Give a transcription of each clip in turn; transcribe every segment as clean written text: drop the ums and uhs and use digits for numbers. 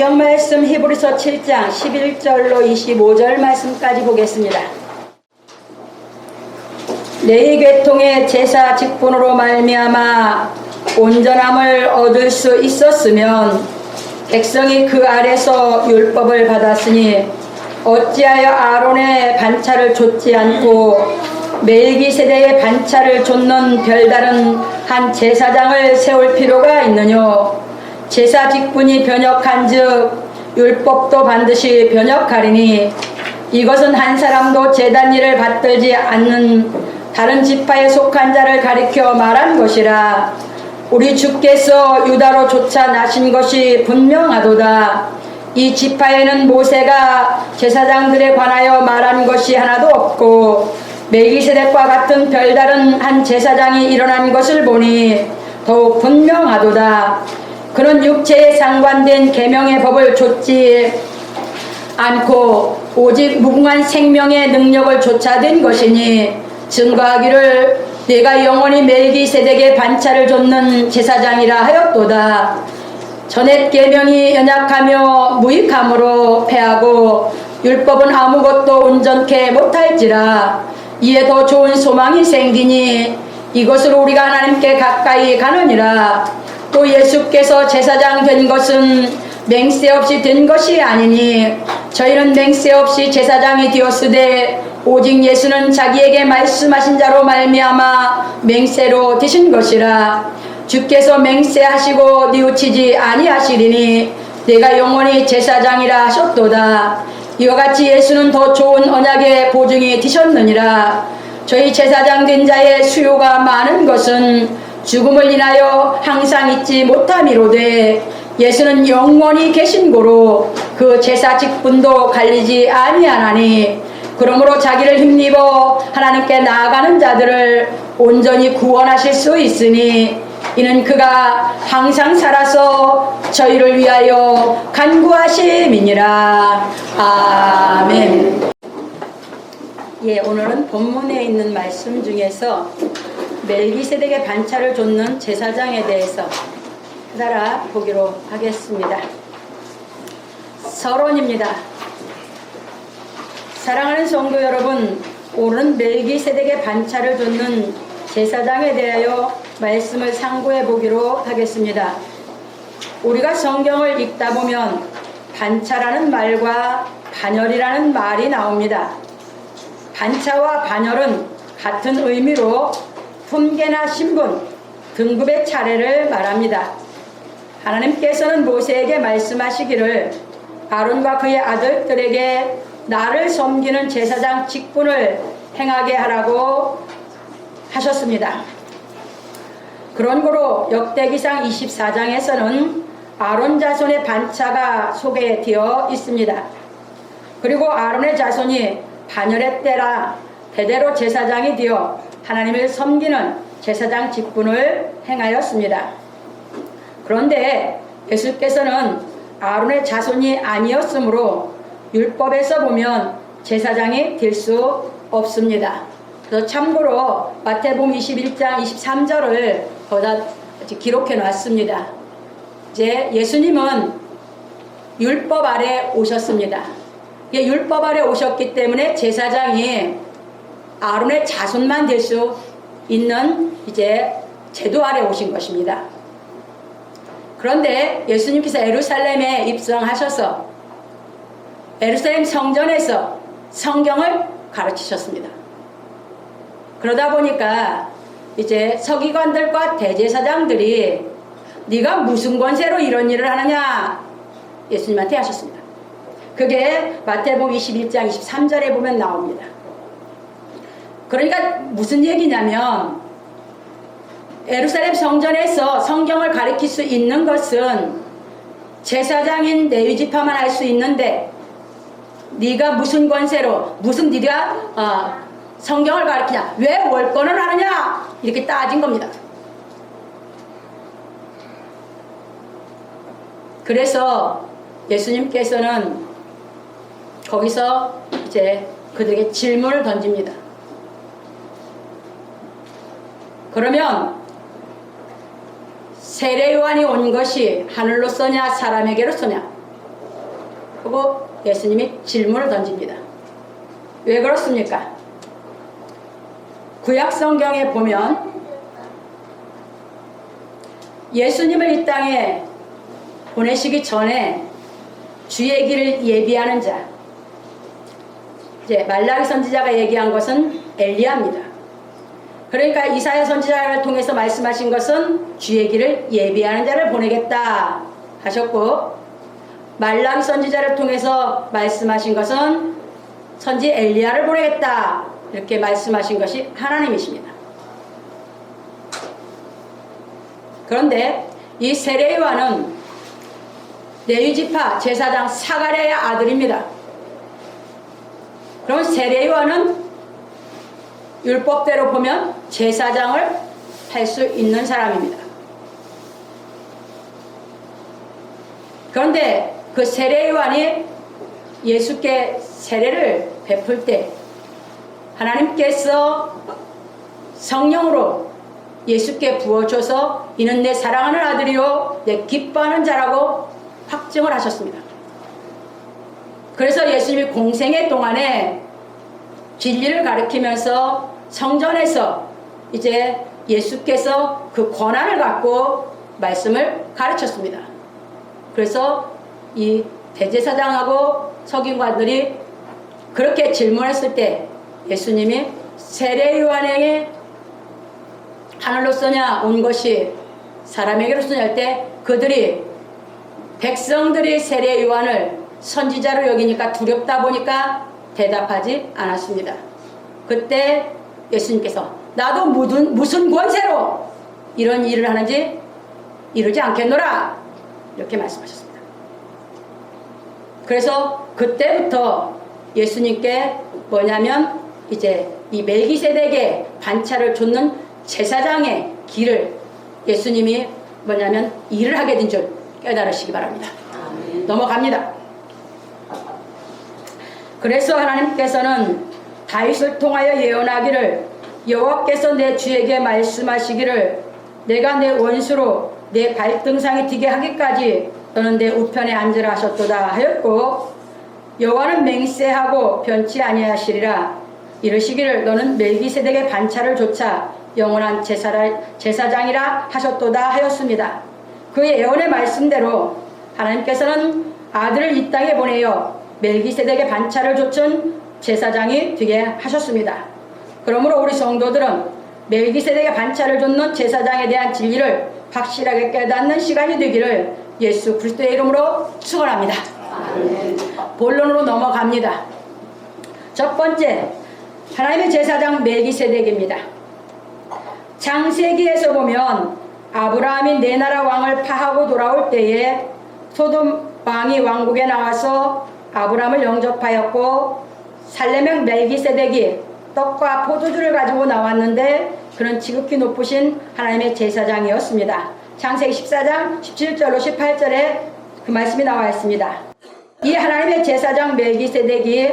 성경 말씀 히브리서 7장 11절로 25절 말씀까지 보겠습니다. 네 계통의 제사 직분으로 말미암아 온전함을 얻을 수 있었으면 백성이 그 아래서 율법을 받았으니 어찌하여 아론의 반차를 좇지 않고 멜기세덱의 반차를 좇는 별다른 한 제사장을 세울 필요가 있느뇨. 제사 직분이 변역한즉 율법도 반드시 변역하리니 이것은 한 사람도 제단 일을 받들지 않는 다른 지파에 속한 자를 가리켜 말한 것이라. 우리 주께서 유다로 쫓아 나신 것이 분명하도다. 이 지파에는 모세가 제사장들에 관하여 말한 것이 하나도 없고 멜기세덱과 같은 별다른 한 제사장이 일어난 것을 보니 더욱 분명하도다. 그는 육체에 상관된 계명의 법을 좇지 않고 오직 무궁한 생명의 능력을 좇아댄 것이니 증거하기를 내가 영원히 멜기세덱의 반차를 좇는 제사장이라 하였도다. 전옛 계명이 연약하며 무익함으로 패하고 율법은 아무것도 온전케 못할지라. 이에 더 좋은 소망이 생기니 이것으로 우리가 하나님께 가까이 가느니라. 또 예수께서 제사장 된 것은 맹세 없이 된 것이 아니니 저희는 맹세 없이 제사장이 되었으되 오직 예수는 자기에게 말씀하신 자로 말미암아 맹세로 되신 것이라. 주께서 맹세하시고 뉘우치지 아니하시리니 내가 영원히 제사장이라 하셨도다. 이와 같이 예수는 더 좋은 언약의 보증이 되셨느니라. 저희 제사장 된 자의 수요가 많은 것은 죽음을 인하여 항상 잊지 못함이로되 예수는 영원히 계신 고로 그 제사 직분도 갈리지 아니하나니 그러므로 자기를 힘입어 하나님께 나아가는 자들을 온전히 구원하실 수 있으니 이는 그가 항상 살아서 저희를 위하여 간구하심이니라. 아멘. 예, 오늘은 본문에 있는 말씀 중에서 멜기세덱의 반차를 좇는 제사장에 대해서 살아보기로 하겠습니다. 서론입니다. 사랑하는 성도 여러분, 오늘은 멜기세덱의 반차를 좇는 제사장에 대하여 말씀을 상고해 보기로 하겠습니다. 우리가 성경을 읽다 보면 반차라는 말과 반열이라는 말이 나옵니다. 반차와 반열은 같은 의미로 품계나 신분, 등급의 차례를 말합니다. 하나님께서는 모세에게 말씀하시기를 아론과 그의 아들들에게 나를 섬기는 제사장 직분을 행하게 하라고 하셨습니다. 그런 고로 역대기상 24장에서는 아론 자손의 반차가 소개되어 있습니다. 그리고 아론의 자손이 반열의 때라 대대로 제사장이 되어 하나님을 섬기는 제사장 직분을 행하였습니다. 그런데 예수께서는 아론의 자손이 아니었으므로 율법에서 보면 제사장이 될 수 없습니다. 그래서 참고로 마태복음 21장 23절을 거기다 기록해 놨습니다. 이제 예수님은 율법 아래 오셨습니다. 율법 아래 오셨기 때문에 제사장이 아론의 자손만 될 수 있는 이제 제도 아래 오신 것입니다. 그런데 예수님께서 예루살렘에 입성하셔서 예루살렘 성전에서 성경을 가르치셨습니다. 그러다 보니까 이제 서기관들과 대제사장들이 네가 무슨 권세로 이런 일을 하느냐 예수님한테 하셨습니다. 그게 마태복음 21장 23절에 보면 나옵니다. 그러니까 무슨 얘기냐면 예루살렘 성전에서 성경을 가르칠 수 있는 것은 제사장인 레위 지파만 할 수 있는데 네가 무슨 권세로 네가 성경을 가르치냐, 왜 월권을 하느냐 이렇게 따진 겁니다. 그래서 예수님께서는 거기서 이제 그들에게 질문을 던집니다. 그러면 세례 요한이 온 것이 하늘로서냐 사람에게로서냐? 그리고 예수님이 질문을 던집니다. 왜 그렇습니까? 구약 성경에 보면 예수님을 이 땅에 보내시기 전에 주의 길을 예비하는 자, 이제 말라기 선지자가 얘기한 것은 엘리야입니다. 그러니까 이사야 선지자를 통해서 말씀하신 것은 주의 길을 예비하는 자를 보내겠다 하셨고, 말라기 선지자를 통해서 말씀하신 것은 선지 엘리야를 보내겠다 이렇게 말씀하신 것이 하나님이십니다. 그런데 이 세례요한은 레위지파 제사장 사가랴의 아들입니다. 그러면 세례요한은 율법대로 보면 제사장을 할 수 있는 사람입니다. 그런데 그 세례요한이 예수께 세례를 베풀 때 하나님께서 성령으로 예수께 부어줘서 이는 내 사랑하는 아들이요 내 기뻐하는 자라고 확증을 하셨습니다. 그래서 예수님이 공생애 동안에 진리를 가르치면서 성전에서 이제 예수께서 그 권한을 갖고 말씀을 가르쳤습니다. 그래서 이 대제사장하고 서기관들이 그렇게 질문했을 때 예수님이 세례요한에게 하늘로서냐 온 것이 사람에게로서냐 할 때 그들이 백성들이 세례요한을 선지자로 여기니까 두렵다 보니까 대답하지 않았습니다. 그때 예수님께서 나도 무슨 권세로 이런 일을 하는지 이루지 않겠노라 이렇게 말씀하셨습니다. 그래서 그때부터 예수님께 뭐냐면 이제 이 멜기세덱의 반차를 좇는 제사장의 길을 예수님이 뭐냐면 일을 하게 된 줄 깨달으시기 바랍니다. 넘어갑니다. 그래서 하나님께서는 다윗을 통하여 예언하기를 여호와께서 내 주에게 말씀하시기를 내가 내 원수로 내 발등상에 뛰게 하기까지 너는 내 우편에 앉으라 하셨도다 하였고, 여호와는 맹세하고 변치 아니하시리라 이르시기를 너는 멜기세덱의 반차를 조차 영원한 제사장이라 하셨도다 하였습니다. 그 예언의 말씀대로 하나님께서는 아들을 이 땅에 보내어 멜기세덱의 반차를 좇은 제사장이 되게 하셨습니다. 그러므로 우리 성도들은 멜기세덱의 반차를 좇는 제사장에 대한 진리를 확실하게 깨닫는 시간이 되기를 예수 그리스도의 이름으로 축원합니다. 본론으로 넘어갑니다. 첫 번째, 하나님의 제사장 멜기세덱입니다. 창세기에서 보면 아브라함이 네 나라 왕을 파하고 돌아올 때에 소돔 왕이 왕국에 나와서 아브라함을 영접하였고, 살레명 멜기세덱이 떡과 포도주를 가지고 나왔는데 그는 지극히 높으신 하나님의 제사장이었습니다. 창세기 14장 17절로 18절에 그 말씀이 나와 있습니다. 이 하나님의 제사장 멜기세덱이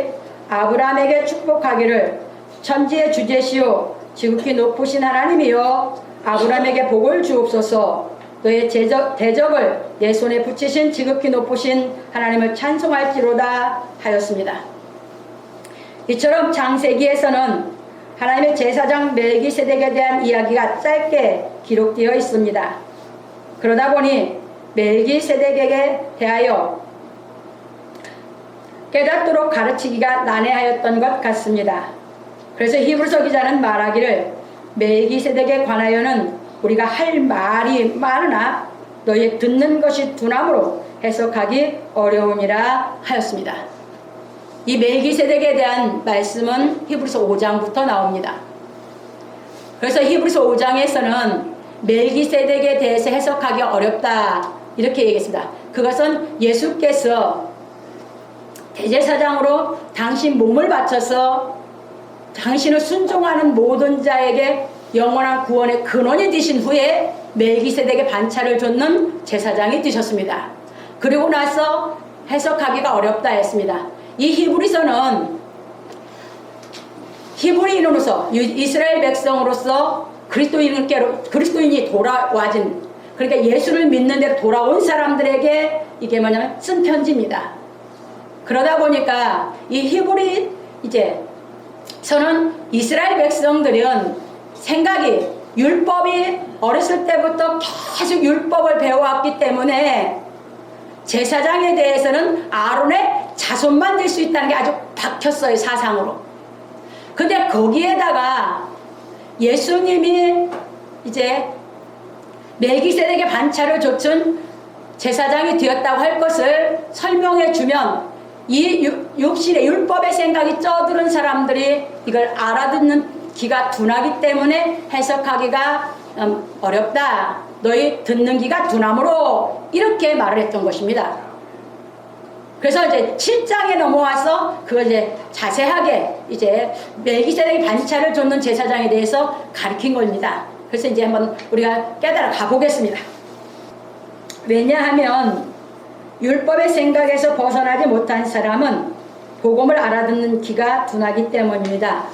아브라함에게 축복하기를 천지의 주제시오 지극히 높으신 하나님이여 아브라함에게 복을 주옵소서, 너의 대적을 내 손에 붙이신 지극히 높으신 하나님을 찬송할지로다 하였습니다. 이처럼 창세기에서는 하나님의 제사장 멜기세덱에 대한 이야기가 짧게 기록되어 있습니다. 그러다 보니 멜기세덱에게 대하여 깨닫도록 가르치기가 난해하였던 것 같습니다. 그래서 히브리서 기자는 말하기를 멜기세덱에 관하여는 우리가 할 말이 많으나 너희 듣는 것이 둔함으로 해석하기 어려움이라 하였습니다. 이 멜기세덱에 대한 말씀은 히브리서 5장부터 나옵니다. 그래서 히브리서 5장에서는 멜기세덱에 대해서 해석하기 어렵다 이렇게 얘기했습니다. 그것은 예수께서 대제사장으로 당신 몸을 바쳐서 당신을 순종하는 모든 자에게 영원한 구원의 근원이 되신 후에 멜기세덱의 반차를 좇는 제사장이 되셨습니다. 그리고 나서 해석하기가 어렵다 했습니다. 이 히브리서는 히브리인으로서 이스라엘 백성으로서 그리스도인이 돌아와진, 그러니까 예수를 믿는 대로 돌아온 사람들에게 이게 뭐냐면 쓴 편지입니다. 그러다 보니까 이 히브리 이제 저는 이스라엘 백성들은 생각이 율법이 어렸을 때부터 계속 율법을 배워왔기 때문에 제사장에 대해서는 아론의 자손만 될 수 있다는 게 아주 박혔어요, 사상으로. 근데 거기에다가 예수님이 이제 멜기세덱의 반차를 좇은 제사장이 되었다고 할 것을 설명해 주면 이 육신의 율법의 생각이 쩌드른 사람들이 이걸 알아듣는 귀가 둔하기 때문에 해석하기가 어렵다. 너희 듣는 귀가 둔함으로 이렇게 말을 했던 것입니다. 그래서 이제 7장에 넘어와서 그걸 이제 자세하게 이제 멜기세덱이 반차를 좇는 제사장에 대해서 가르친 겁니다. 그래서 이제 한번 우리가 깨달아 가보겠습니다. 왜냐하면 율법의 생각에서 벗어나지 못한 사람은 복음을 알아듣는 귀가 둔하기 때문입니다.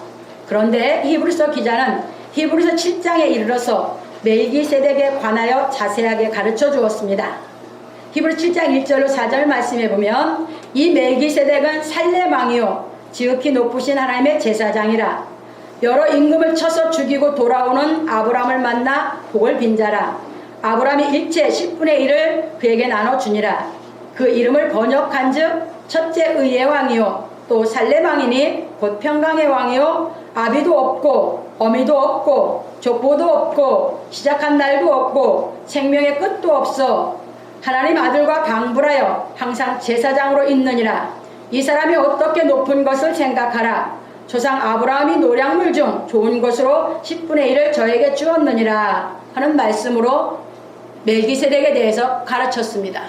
그런데 히브리서 기자는 히브리서 7장에 이르러서 멜기세덱에 관하여 자세하게 가르쳐 주었습니다. 히브리 7장 1절로 4절 말씀해 보면 이 멜기세덱은 살렘 왕이요 지극히 높으신 하나님의 제사장이라 여러 임금을 쳐서 죽이고 돌아오는 아브라함을 만나 복을 빈 자라. 아브라함이 일체 10분의 1을 그에게 나눠주니라. 그 이름을 번역한즉 첫째 의의 왕이요 또 살렘 왕이니 곧 평강의 왕이요 아비도 없고 어미도 없고 족보도 없고 시작한 날도 없고 생명의 끝도 없어 하나님 아들과 방불하여 항상 제사장으로 있느니라. 이 사람이 어떻게 높은 것을 생각하라. 조상 아브라함이 노량물 중 좋은 것으로 10분의 1을 저에게 주었느니라 하는 말씀으로 멜기세덱에 대해서 가르쳤습니다.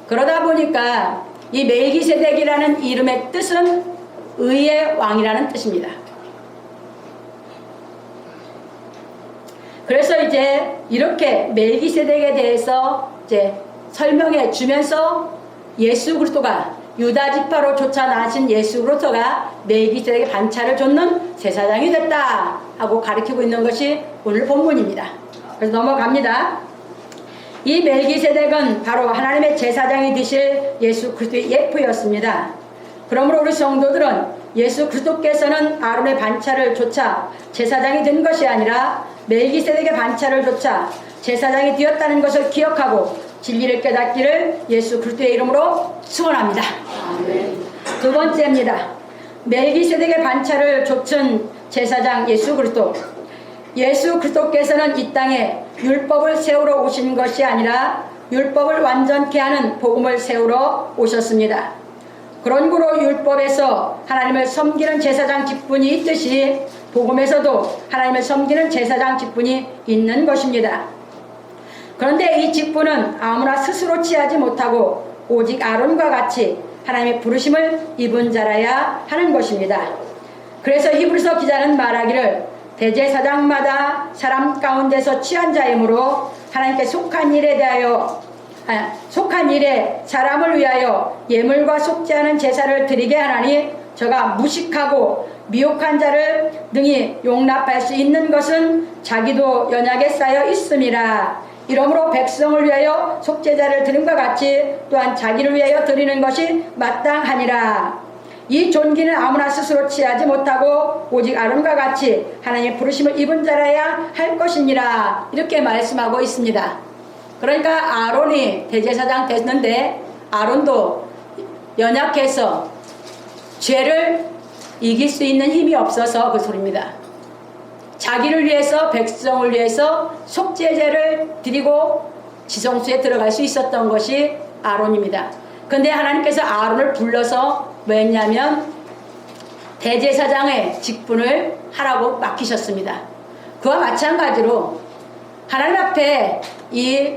그러다 보니까 이 멜기세덱이라는 이름의 뜻은 의의 왕이라는 뜻입니다. 그래서 이제 이렇게 멜기세덱에 대해서 이제 설명해 주면서 예수 그리스도가 유다 지파로 쫓아나신 예수 그리스도가 멜기세덱의 반차를 좇는 제사장이 됐다 하고 가르치고 있는 것이 오늘 본문입니다. 그래서 넘어갑니다. 이 멜기세덱은 바로 하나님의 제사장이 되실 예수 그리스도의 예표였습니다. 그러므로 우리 성도들은 예수 그리스도께서는 아론의 반차를 좇아 제사장이 된 것이 아니라 멜기세덱의 반차를 좇아 제사장이 되었다는 것을 기억하고 진리를 깨닫기를 예수 그리스도의 이름으로 축원합니다. 두 번째입니다. 멜기세덱의 반차를 좇은 제사장 예수 그리스도. 예수 그리스도께서는 이 땅에 율법을 세우러 오신 것이 아니라 율법을 완전케 하는 복음을 세우러 오셨습니다. 그런 구로 율법에서 하나님을 섬기는 제사장 직분이 있듯이 복음에서도 하나님을 섬기는 제사장 직분이 있는 것입니다. 그런데 이 직분은 아무나 스스로 취하지 못하고 오직 아론과 같이 하나님의 부르심을 입은 자라야 하는 것입니다. 그래서 히브리서 기자는 말하기를 대제사장마다 사람 가운데서 취한 자이므로 하나님께 속한 일에 사람을 위하여 예물과 속지 않은 제사를 드리게 하나니 저가 무식하고 미혹한 자를 능히 용납할 수 있는 것은 자기도 연약에 쌓여 있음이라. 이러므로 백성을 위하여 속죄자를 드림과 같이 또한 자기를 위하여 드리는 것이 마땅하니라. 이 존귀는 아무나 스스로 취하지 못하고 오직 아론과 같이 하나님의 부르심을 입은 자라야 할 것이니라. 이렇게 말씀하고 있습니다. 그러니까 아론이 대제사장 됐는데 아론도 연약해서 죄를 이길 수 있는 힘이 없어서 그 소리입니다. 자기를 위해서 백성을 위해서 속죄제를 드리고 지성소에 들어갈 수 있었던 것이 아론입니다. 근데 하나님께서 아론을 불러서 왜냐면 대제사장의 직분을 하라고 맡기셨습니다. 그와 마찬가지로 하나님 앞에 이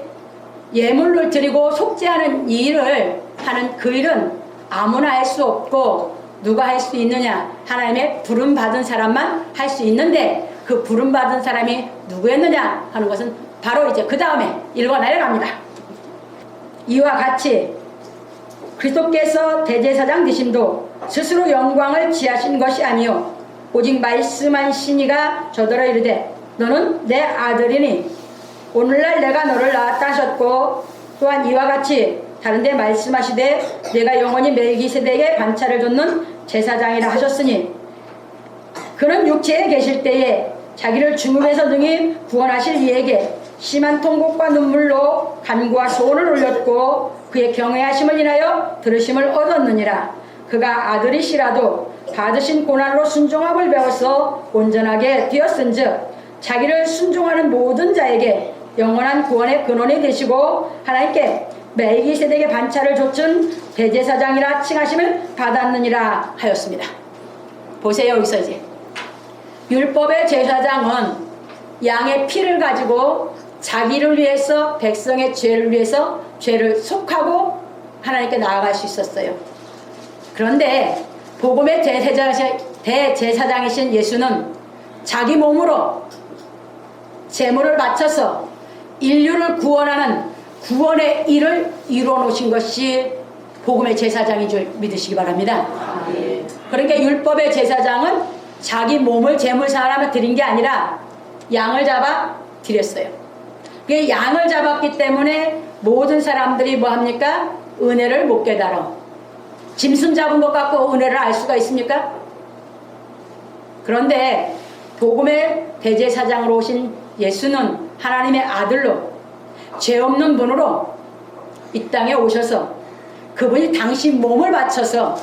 예물을 드리고 속죄하는 이 일을 하는 그 일은 아무나 할 수 없고 누가 할 수 있느냐? 하나님의 부름받은 사람만 할 수 있는데 그 부름받은 사람이 누구였느냐 하는 것은 바로 이제 그 다음에 읽어 내려갑니다. 이와 같이 그리스도께서 대제사장 되심도 스스로 영광을 취하신 것이 아니요 오직 말씀한 신이가 저더러 이르되 너는 내 아들이니 오늘날 내가 너를 낳았다 하셨고 또한 이와 같이 다른데 말씀하시되 내가 영원히 멜기세덱에게 반차를 줬는 제사장이라 하셨으니 그는 육체에 계실 때에 자기를 죽음에서 능히 구원하실 이에게 심한 통곡과 눈물로 간구와 소원을 올렸고 그의 경외하심을 인하여 들으심을 얻었느니라. 그가 아들이시라도 받으신 고난으로 순종함을 배워서 온전하게 되었은즉 자기를 순종하는 모든 자에게 영원한 구원의 근원이 되시고 하나님께 멜기세덱의 반차를 좇은 대제사장이라 칭하심을 받았느니라 하였습니다. 보세요. 여기서 이제 율법의 제사장은 양의 피를 가지고 자기를 위해서 백성의 죄를 위해서 죄를 속하고 하나님께 나아갈 수 있었어요. 그런데 복음의 대제사장이신 예수는 자기 몸으로 제물을 바쳐서 인류를 구원하는 구원의 일을 이루어 놓으신 것이 복음의 제사장인 줄 믿으시기 바랍니다. 그러니까 율법의 제사장은 자기 몸을 제물 사람에 드린 게 아니라 양을 잡아 드렸어요. 그 양을 잡았기 때문에 모든 사람들이 뭐합니까? 은혜를 못 깨달아. 짐승 잡은 것 갖고 은혜를 알 수가 있습니까? 그런데 복음의 대제사장으로 오신 예수는 하나님의 아들로 죄 없는 분으로 이 땅에 오셔서 그분이 당신 몸을 바쳐서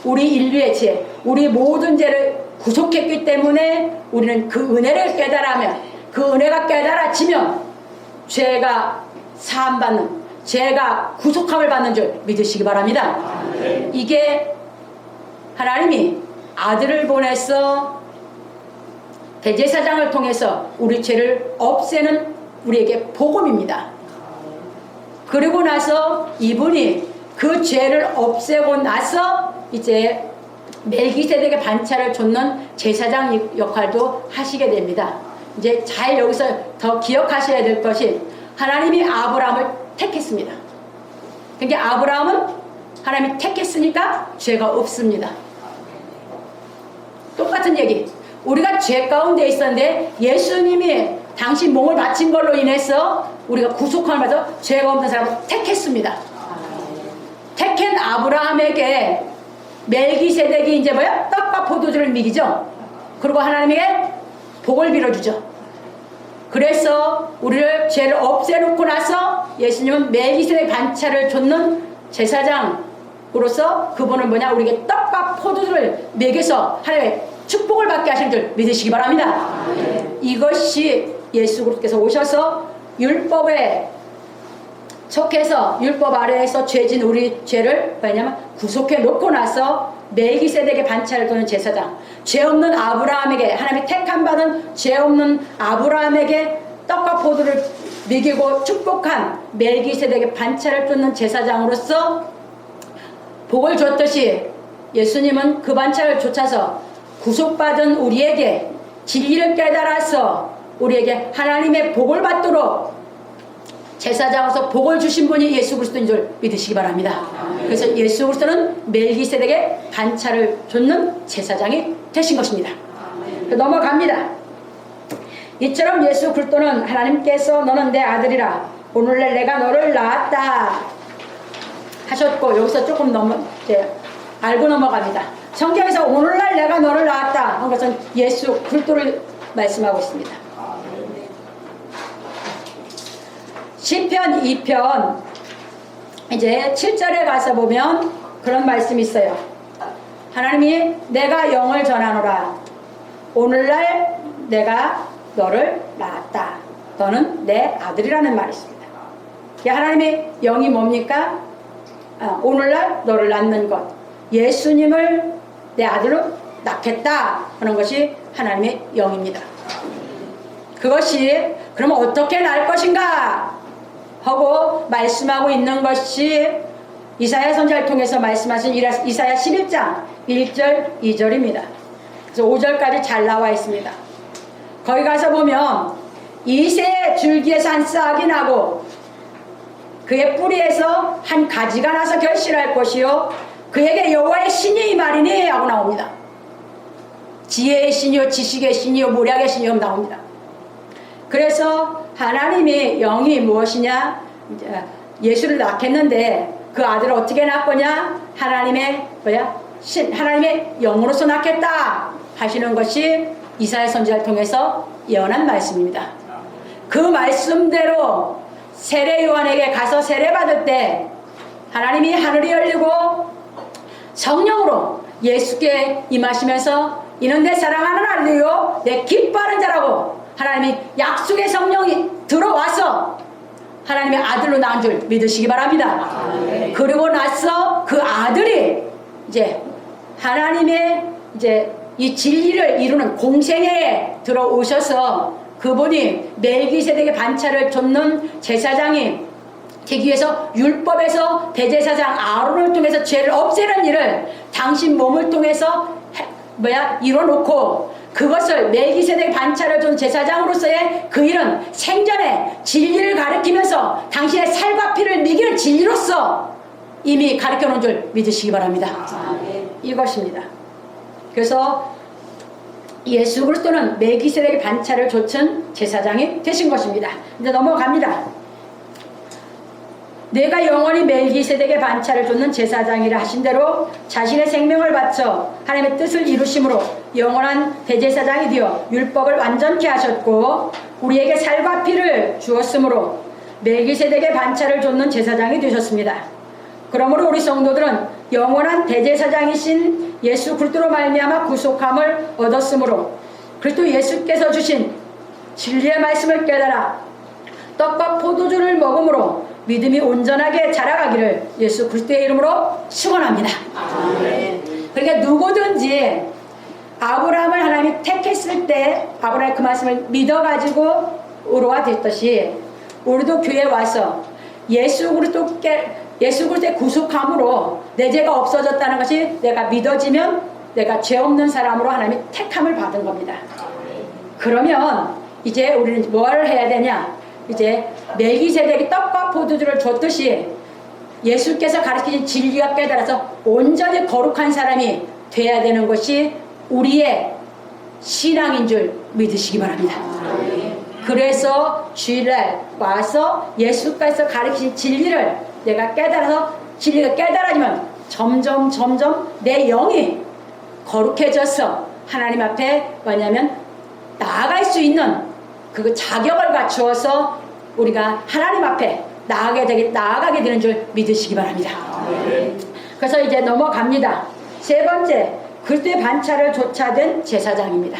우리 인류의 죄, 우리 모든 죄를 구속했기 때문에 우리는 그 은혜를 깨달으면 그 은혜가 깨달아지면 죄가 사함받는, 죄가 구속함을 받는 줄 믿으시기 바랍니다. 이게 하나님이 아들을 보내서 대제사장을 통해서 우리 죄를 없애는 우리에게 복음입니다. 그리고 나서 이분이 그 죄를 없애고 나서 이제 멜기세덱의 반차를 좇는 제사장 역할도 하시게 됩니다. 이제 잘 여기서 더 기억하셔야 될 것이 하나님이 아브라함을 택했습니다. 그러니까 아브라함은 하나님이 택했으니까 죄가 없습니다. 똑같은 얘기. 우리가 죄 가운데 있었는데 예수님이 당신 몸을 바친 걸로 인해서 우리가 구속함을 받아 죄가 없는 사람을 택했습니다. 택한 아브라함에게 멜기세덱이 이제 뭐야? 떡과 포도주를 미기죠. 그리고 하나님에게 복을 빌어주죠. 그래서 우리를 죄를 없애놓고 나서 예수님은 멜기세덱 반차를 좇는 제사장으로서 그분은 뭐냐? 우리에게 떡과 포도주를 먹여서 하나님의 축복을 받게 하시는 줄 믿으시기 바랍니다. 이것이 예수 그리스도께서 오셔서 율법에 속해서 율법 아래에서 죄진 우리 죄를 왜냐면 구속해 놓고 나서 멜기세덱의 반차를 도는 제사장, 죄 없는 아브라함에게 하나님의 택함 받은 죄 없는 아브라함에게 떡과 포도를 먹이고 축복한 멜기세덱의 반차를 쫓는 제사장으로서 복을 줬듯이 예수님은 그 반차를 쫓아서 구속받은 우리에게 진리를 깨달아서 우리에게 하나님의 복을 받도록 제사장으로서 복을 주신 분이 예수 그리스도인 줄 믿으시기 바랍니다. 그래서 예수 그리스도는 멜기세덱의 반차를 좇는 제사장이 되신 것입니다. 넘어갑니다. 이처럼 예수 그리스도는 하나님께서 너는 내 아들이라 오늘날 내가 너를 낳았다 하셨고, 여기서 조금 알고 넘어갑니다. 성경에서 오늘날 내가 너를 낳았다 한 것은 예수 그리스도를 말씀하고 있습니다. 시편 2편 이제 7절에 가서 보면 그런 말씀이 있어요. 하나님이 내가 영을 전하노라 오늘날 내가 너를 낳았다 너는 내 아들이라는 말이 있습니다. 하나님의 영이 뭡니까? 오늘날 너를 낳는 것, 예수님을 내 아들로 낳겠다 하는 것이 하나님의 영입니다. 그것이 그러면 어떻게 낳을 것인가 하고 말씀하고 있는 것이 이사야 선지자를 통해서 말씀하신 이사야 11장 1절 2절입니다. 그래서 5절까지 잘 나와 있습니다. 거기 가서 보면 이새의 줄기에서 한 싹이 나고 그의 뿌리에서 한 가지가 나서 결실할 것이요 그에게 여호와의 신이 임하리니 하고 나옵니다. 지혜의 신이요 지식의 신이요 모략의 신이요 나옵니다. 그래서 하나님의 영이 무엇이냐? 예수를 낳겠는데 그 아들을 어떻게 낳거냐? 하나님의 하나님의 영으로서 낳겠다 하시는 것이 이사야 선지자를 통해서 예언한 말씀입니다. 그 말씀대로 세례 요한에게 가서 세례 받을 때 하나님이 하늘이 열리고 성령으로 예수께 임하시면서 이는 내 사랑하는 아들이요 내 기뻐하는 자라고 하나님이 약속의 성령이 들어와서 하나님의 아들로 낳은 줄 믿으시기 바랍니다. 그리고 나서 그 아들이 이제 하나님의 이제 이 진리를 이루는 공생애에 들어오셔서 그분이 멜기세덱의 반차를 좇는 제사장이 되기 위해서 율법에서 대제사장 아론을 통해서 죄를 없애는 일을 당신 몸을 통해서 이뤄놓고 그것을 멜기세덱 반차를 준 제사장으로서의 그 일은 생전에 진리를 가르치면서 당신의 살과 피를 미기는 진리로서 이미 가르쳐 놓은 줄 믿으시기 바랍니다. 이것입니다. 그래서 예수 그리스도는 멜기세덱의 반차를 좇은 제사장이 되신 것입니다. 이제 넘어갑니다. 내가 영원히 멜기세덱의 반차를 좇는 제사장이라 하신 대로 자신의 생명을 바쳐 하나님의 뜻을 이루심으로 영원한 대제사장이 되어 율법을 완전케 하셨고 우리에게 살과 피를 주었으므로 멜기세덱의 반차를 좇는 제사장이 되셨습니다. 그러므로 우리 성도들은 영원한 대제사장이신 예수 그리스도로 말미암아 구속함을 얻었으므로 그리스도 예수께서 주신 진리의 말씀을 깨달아 떡과 포도주를 먹음으로 믿음이 온전하게 자라가기를 예수 그리스도의 이름으로 축원합니다. 그러니까 누구든지 아브라함을 하나님이 택했을 때 아브라함이 그 말씀을 믿어가지고 의로와 됐듯이 우리도 교회에 와서 예수 그리스도의 구속함으로 내 죄가 없어졌다는 것이 내가 믿어지면 내가 죄 없는 사람으로 하나님이 택함을 받은 겁니다. 그러면 이제 우리는 뭘 해야 되냐? 이제 멜기세덱이 떡과 포도주를 줬듯이 예수께서 가르치신 진리가 깨달아서 온전히 거룩한 사람이 돼야 되는 것이 우리의 신앙인 줄 믿으시기 바랍니다. 그래서 주일날 와서 예수께서 가르치신 진리를 내가 깨달아서 진리가 깨달아지면 점점 내 영이 거룩해져서 하나님 앞에 뭐냐면 나아갈 수 있는 그 자격을 갖추어서 우리가 하나님 앞에 나아가게 되는 줄 믿으시기 바랍니다. 그래서 이제 넘어갑니다. 세 번째, 그리스도의 반차를 좇아된 제사장입니다.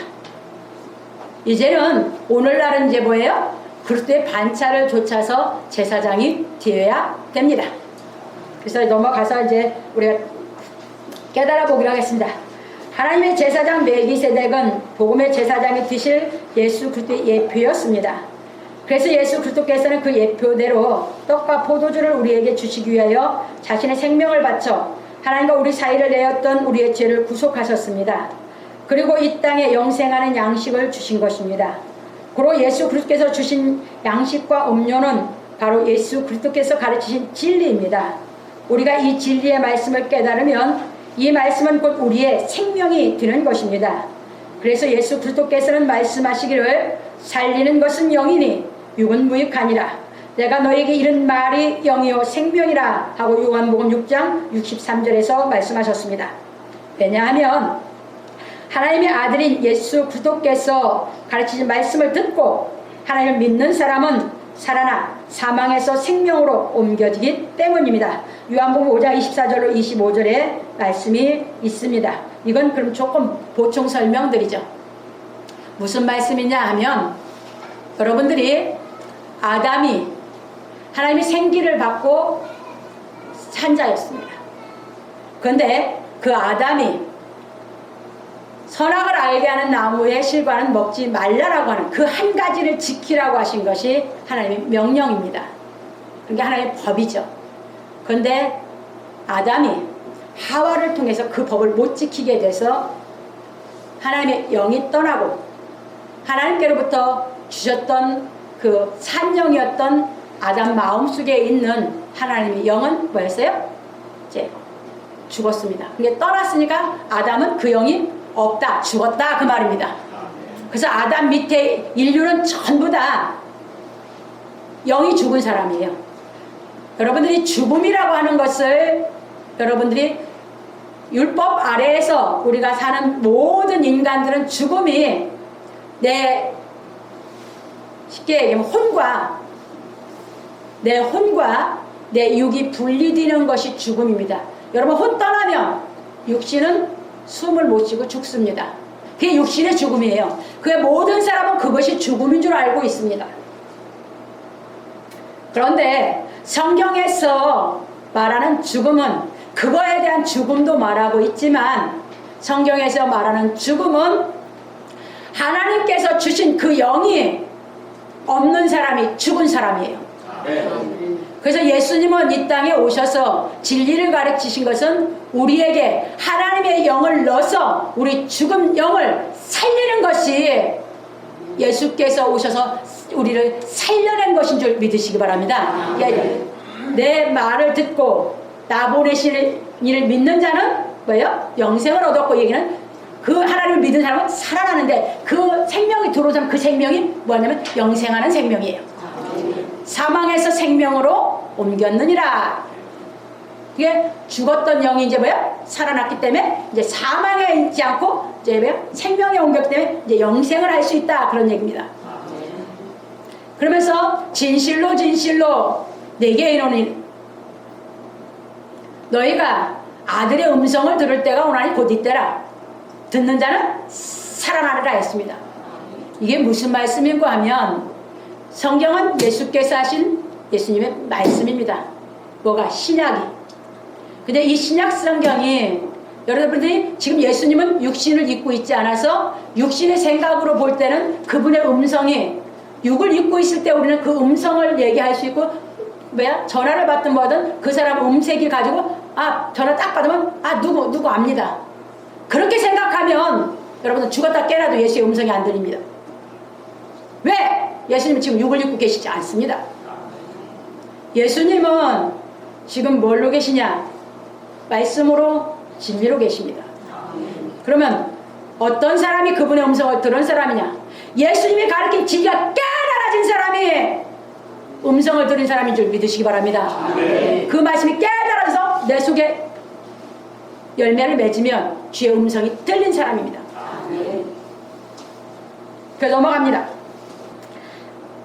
이제는 오늘날은 이제 뭐예요? 그리스도의 반차를 좇아서 제사장이 되어야 됩니다. 그래서 넘어가서 이제 우리가 깨달아 보기로 하겠습니다. 하나님의 제사장 멜기세덱은 복음의 제사장이 되실 예수 그리스도의 예표였습니다. 그래서 예수 그리스도께서는 그 예표대로 떡과 포도주를 우리에게 주시기 위하여 자신의 생명을 바쳐 하나님과 우리 사이를 내었던 우리의 죄를 구속하셨습니다. 그리고 이 땅에 영생하는 양식을 주신 것입니다. 그리고 예수 그리스도께서 주신 양식과 음료는 바로 예수 그리스도께서 가르치신 진리입니다. 우리가 이 진리의 말씀을 깨달으면 이 말씀은 곧 우리의 생명이 되는 것입니다. 그래서 예수 그리스도께서는 말씀하시기를 살리는 것은 영이니 육은 무익하니라. 내가 너에게 이른 말이 영이요 생명이라 하고 요한복음 6장 63절에서 말씀하셨습니다. 왜냐하면 하나님의 아들인 예수 그리스도께서 가르치신 말씀을 듣고 하나님을 믿는 사람은 살아나 사망에서 생명으로 옮겨지기 때문입니다. 요한복음 5장 24절로 25절에 말씀이 있습니다. 이건 그럼 조금 보충 설명드리죠. 무슨 말씀이냐 하면 여러분들이 아담이 하나님의 생기를 받고 산 자였습니다. 그런데 그 아담이 선악을 알게 하는 나무의 실과는 먹지 말라라고 하는 그 한 가지를 지키라고 하신 것이 하나님의 명령입니다. 그게 하나님의 법이죠. 그런데 아담이 하와를 통해서 그 법을 못 지키게 돼서 하나님의 영이 떠나고 하나님께로부터 주셨던 그 산영이었던 아담 마음속에 있는 하나님의 영은 뭐였어요? 이제 죽었습니다. 그게 떠났으니까 아담은 그 영이 없다, 죽었다 그 말입니다. 그래서 아담 밑에 인류는 전부 다 영이 죽은 사람이에요. 여러분들이 죽음이라고 하는 것을 여러분들이 율법 아래에서 우리가 사는 모든 인간들은 죽음이 쉽게 얘기하면 내 혼과 내 육이 분리되는 것이 죽음입니다. 여러분, 혼 떠나면 육신은 숨을 못 쉬고 죽습니다. 그게 육신의 죽음이에요. 그게 모든 사람은 그것이 죽음인 줄 알고 있습니다. 그런데 성경에서 말하는 죽음은 그거에 대한 죽음도 말하고 있지만 성경에서 말하는 죽음은 하나님께서 주신 그 영이 없는 사람이 죽은 사람이에요. 그래서 예수님은 이 땅에 오셔서 진리를 가르치신 것은 우리에게 하나님의 영을 넣어서 우리 죽은 영을 살리는 것이 예수께서 오셔서 우리를 살려낸 것인 줄 믿으시기 바랍니다. 내 말을 듣고 나 보내신 이를 믿는 자는 뭐예요? 영생을 얻었고, 얘기는 그 하나님을 믿는 사람은 살아나는데 그 생명이 들어오는 사람, 그 생명이 뭐냐면 영생하는 생명이에요. 사망에서 생명으로 옮겼느니라. 이게 죽었던 영이 이제 뭐야? 살아났기 때문에 이제 사망에 있지 않고 이제 뭐야? 생명에 옮겼기 때문에 이제 영생을 할 수 있다, 그런 얘기입니다. 그러면서 진실로 진실로 내게 이르노니 너희가 아들의 음성을 들을 때가 오나니 곧 이때라. 듣는 자는 살아나리라 했습니다. 이게 무슨 말씀인가 하면 성경은 예수께서 하신 예수님의 말씀입니다. 뭐가? 신약이. 근데 이 신약 성경이 여러분들이 지금 예수님은 육신을 입고 있지 않아서 육신의 생각으로 볼 때는 그분의 음성이, 육을 입고 있을 때 우리는 그 음성을 얘기할 수 있고, 전화를 받든 뭐든 그 사람 음색이 가지고 전화 딱 받으면 누구 압니다. 그렇게 생각하면 여러분들 죽었다 깨라도 예수의 음성이 안 들립니다. 왜? 예수님은 지금 육을 입고 계시지 않습니다. 예수님은 지금 뭘로 계시냐? 말씀으로 진리로 계십니다. 그러면 어떤 사람이 그분의 음성을 들은 사람이냐? 예수님이 가르친 진리가 깨달아진 사람이 음성을 들은 사람인 줄 믿으시기 바랍니다. 그 말씀이 깨달아서 내 속에 열매를 맺으면 주의 음성이 들린 사람입니다. 그래서 넘어갑니다.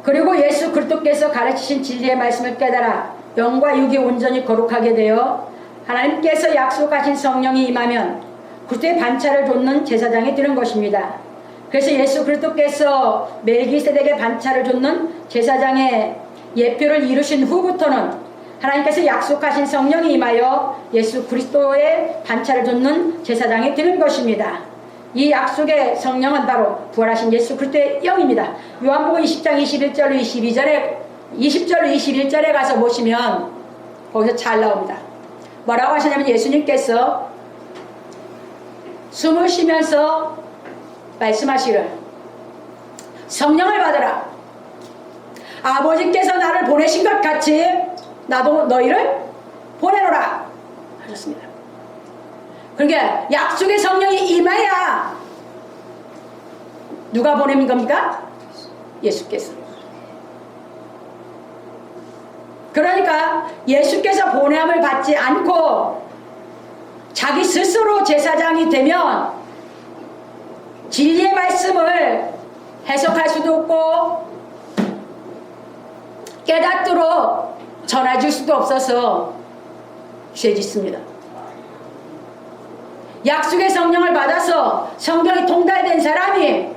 그리고 예수 그리스도께서 가르치신 진리의 말씀을 깨달아 영과 육이 온전히 거룩하게 되어 하나님께서 약속하신 성령이 임하면 그리스도의 반차를 좇는 제사장이 되는 것입니다. 그래서 예수 그리스도께서 멜기세덱의 반차를 좇는 제사장의 예표를 이루신 후부터는 하나님께서 약속하신 성령이 임하여 예수 그리스도의 반차를 좇는 제사장이 되는 것입니다. 이 약속의 성령은 바로 부활하신 예수 그리스도의 영입니다. 요한복음 20장 21절로 20절로 21절에 가서 보시면 거기서 잘 나옵니다. 뭐라고 하시냐면 예수님께서 숨을 쉬면서 말씀하시기를 성령을 받으라. 아버지께서 나를 보내신 것 같이 나도 너희를 보내노라 하셨습니다. 그러니까 약속의 성령이 임해야 누가 보내는 겁니까? 예수께서. 그러니까 예수께서 보냄을 받지 않고 자기 스스로 제사장이 되면 진리의 말씀을 해석할 수도 없고 깨닫도록 전해줄 수도 없어서 죄짓습니다. 약속의 성령을 받아서 성경이 통달된 사람이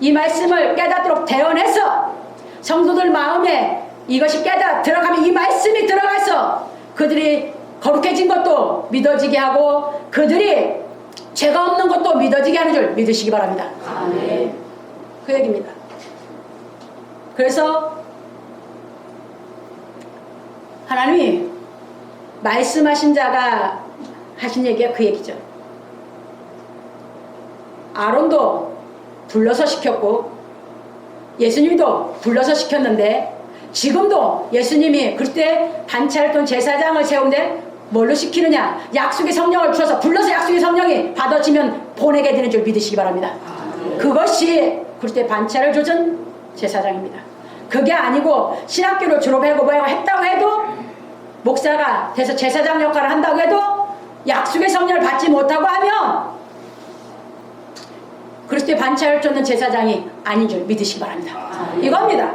이 말씀을 깨닫도록 대언해서 성도들 마음에 이것이 들어가면 이 말씀이 들어가서 그들이 거룩해진 것도 믿어지게 하고 그들이 죄가 없는 것도 믿어지게 하는 줄 믿으시기 바랍니다. 아멘. 그 얘기입니다. 그래서 하나님이 말씀하신 자가 하신 얘기가 그 얘기죠. 아론도 불러서 시켰고 예수님도 불러서 시켰는데 지금도 예수님이 그때 반차를 돈 제사장을 세운데 뭘로 시키느냐? 약속의 성령을 주셔서 불러서 약속의 성령이 받아지면 보내게 되는 줄 믿으시기 바랍니다. 그것이 그때 반차를 조준 제사장입니다. 그게 아니고 신학교를 졸업하고 뭐 했다고 해도 목사가 돼서 제사장 역할을 한다고 해도 약속의 성령을 받지 못하고 하면 그리스도의 반차를 쫓는 제사장이 아닌 줄 믿으시기 바랍니다. 이겁니다.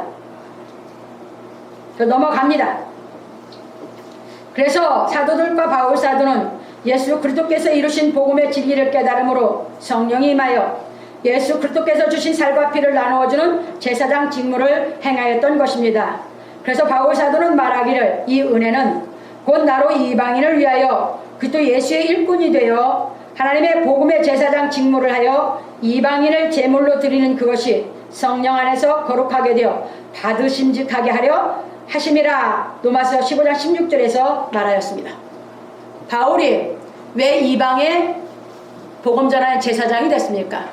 넘어갑니다. 그래서 사도들과 바울 사도는 예수 그리스도께서 이루신 복음의 진리를 깨달음으로 성령이 임하여 예수 그리스도께서 주신 살과 피를 나누어주는 제사장 직무를 행하였던 것입니다. 그래서 바울 사도는 말하기를 이 은혜는 곧 나로 이방인을 위하여 그리스도 예수의 일꾼이 되어 하나님의 복음의 제사장 직무를 하여 이방인을 제물로 드리는 그것이 성령 안에서 거룩하게 되어 받으심직하게 하려 하심이라 로마서 15장 16절에서 말하였습니다. 바울이 왜 이방의 복음 전하는 제사장이 됐습니까?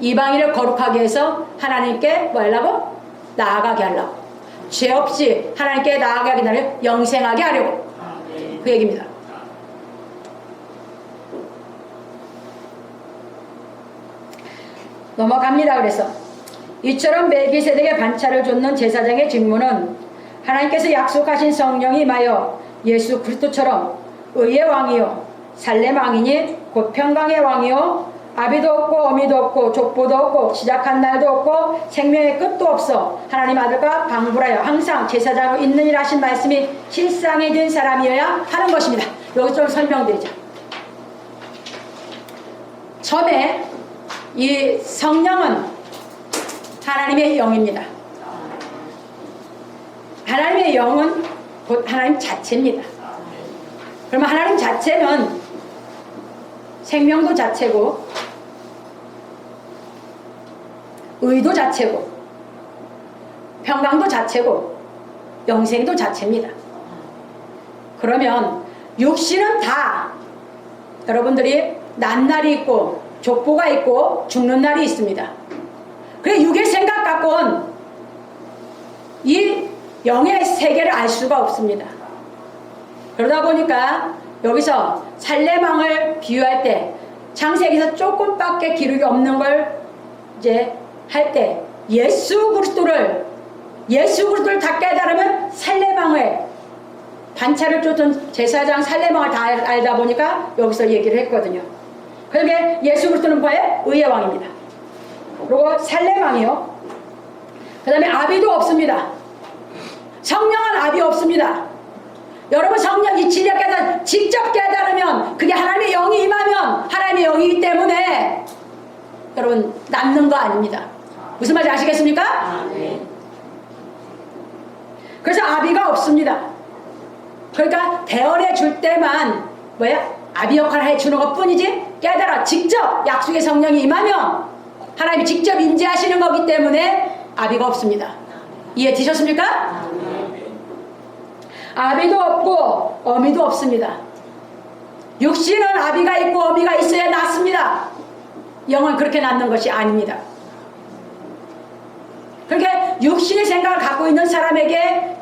이방인을 거룩하게 해서 하나님께 뭐 하려고? 나아가게 하려고. 죄 없이 하나님께 나아가게 하려고, 영생하게 하려고. 그 얘기입니다. 넘어갑니다. 그래서 이처럼 멜기세덱의 반차를 좇는 제사장의 직무는 하나님께서 약속하신 성령이 임하여 예수 그리스도처럼 의의 왕이요 살렘 왕이니 곧 평강의 왕이요 아비도 없고 어미도 없고 족보도 없고 시작한 날도 없고 생명의 끝도 없어 하나님 아들과 방불하여 항상 제사장으로 있느니라 하신 말씀이 실상해진 사람이어야 하는 것입니다. 여기 좀 설명드리자. 처음에 이 성령은 하나님의 영입니다. 하나님의 영은 곧 하나님 자체입니다. 그러면 하나님 자체는 생명도 자체고 의도 자체고 평강도 자체고 영생도 자체입니다. 그러면 육신은 다 여러분들이 난 날이 있고 족보가 있고 죽는 날이 있습니다. 그래 육의 생각 갖고는 이 영의 세계를 알 수가 없습니다. 그러다 보니까 여기서 살레망을 비유할 때 창세기에서 조금밖에 기록이 없는 걸 이제 할 때 예수 그리스도를 다 깨달으면 살레망을 반차를 쫓던 제사장 살레망을 다 알다 보니까 여기서 얘기를 했거든요. 그러니까 예수 그리스도는 뭐예요? 의의 왕입니다. 그리고 살레망이요. 그 다음에 아비도 없습니다. 성령은 아비 없습니다. 여러분 성령 이 진리를 직접 깨달으면 그게 하나님의 영이 임하면 하나님의 영이기 때문에 여러분 남는 거 아닙니다. 무슨 말인지 아시겠습니까? 그래서 아비가 없습니다. 그러니까 대언해 줄 때만 뭐야? 아비 역할을 해주는 것 뿐이지 깨달아 직접 약속의 성령이 임하면 하나님이 직접 임재하시는 거기 때문에 아비가 없습니다. 이해되셨습니까? 아비도 없고 어미도 없습니다. 육신은 아비가 있고 어미가 있어야 낫습니다. 영은 그렇게 낳는 것이 아닙니다. 그러니까 육신의 생각을 갖고 있는 사람에게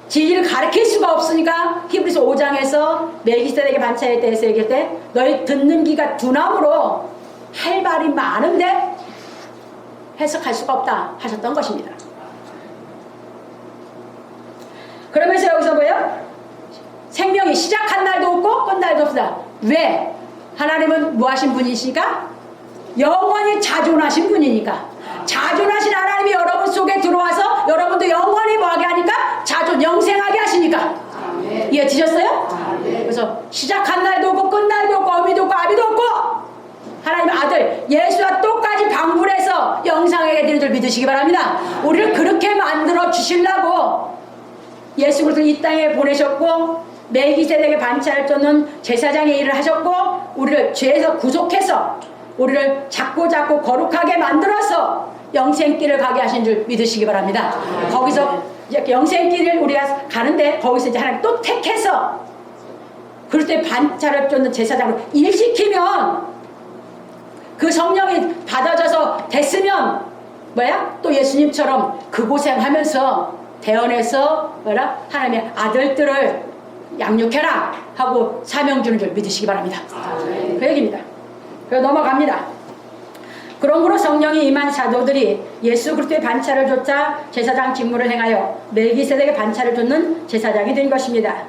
진리를 가르칠 수가 없으니까 히브리서 5장에서 멜기세덱의 반차에 대해서 얘기할 때 너희 듣는 귀가 둔함으로 할 말이 많은데 해석할 수가 없다 하셨던 것입니다. 그러면서 여기서 뭐예요? 생명이 시작한 날도 없고 끝 날도 없다. 왜? 하나님은 무하신 분이시니까? 영원히 자존하신 분이니까. 자존하신 하나님이 여러분 속에 들어와서 여러분도 영원히 뭐하게 하니까? 자존, 영생하게 하시니까. 이해되셨어요? 그래서 시작한 날도 없고 끝 날도 없고 어미도 없고 아비도 없고 하나님의 아들 예수와 똑같이 방불해서 영생하게 되는 줄 믿으시기 바랍니다. 우리를 그렇게 만들어 주시려고 예수 그리스도를 이 땅에 보내셨고 멜기세덱의 반차를 쫓는 제사장의 일을 하셨고 우리를 죄에서 구속해서 우리를 작고 거룩하게 만들어서 영생길을 가게 하신 줄 믿으시기 바랍니다. 거기서 이제 영생길을 우리가 가는데 거기서 이제 하나님 또 택해서 그리스도의 반차를 쫓는 제사장으로 일시키면 그 성령이 받아져서 됐으면 뭐야? 또 예수님처럼 그 고생하면서 대언해서 뭐라? 하나님의 아들들을 양육해라 하고 사명 주는 줄 믿으시기 바랍니다. 그 얘기입니다. 그래서 넘어갑니다. 그러므로 성령이 임한 사도들이 예수 그리스도의 반차를 좇아 제사장 직무를 행하여 멜기세덱의 반차를 좇는 제사장이 된 것입니다.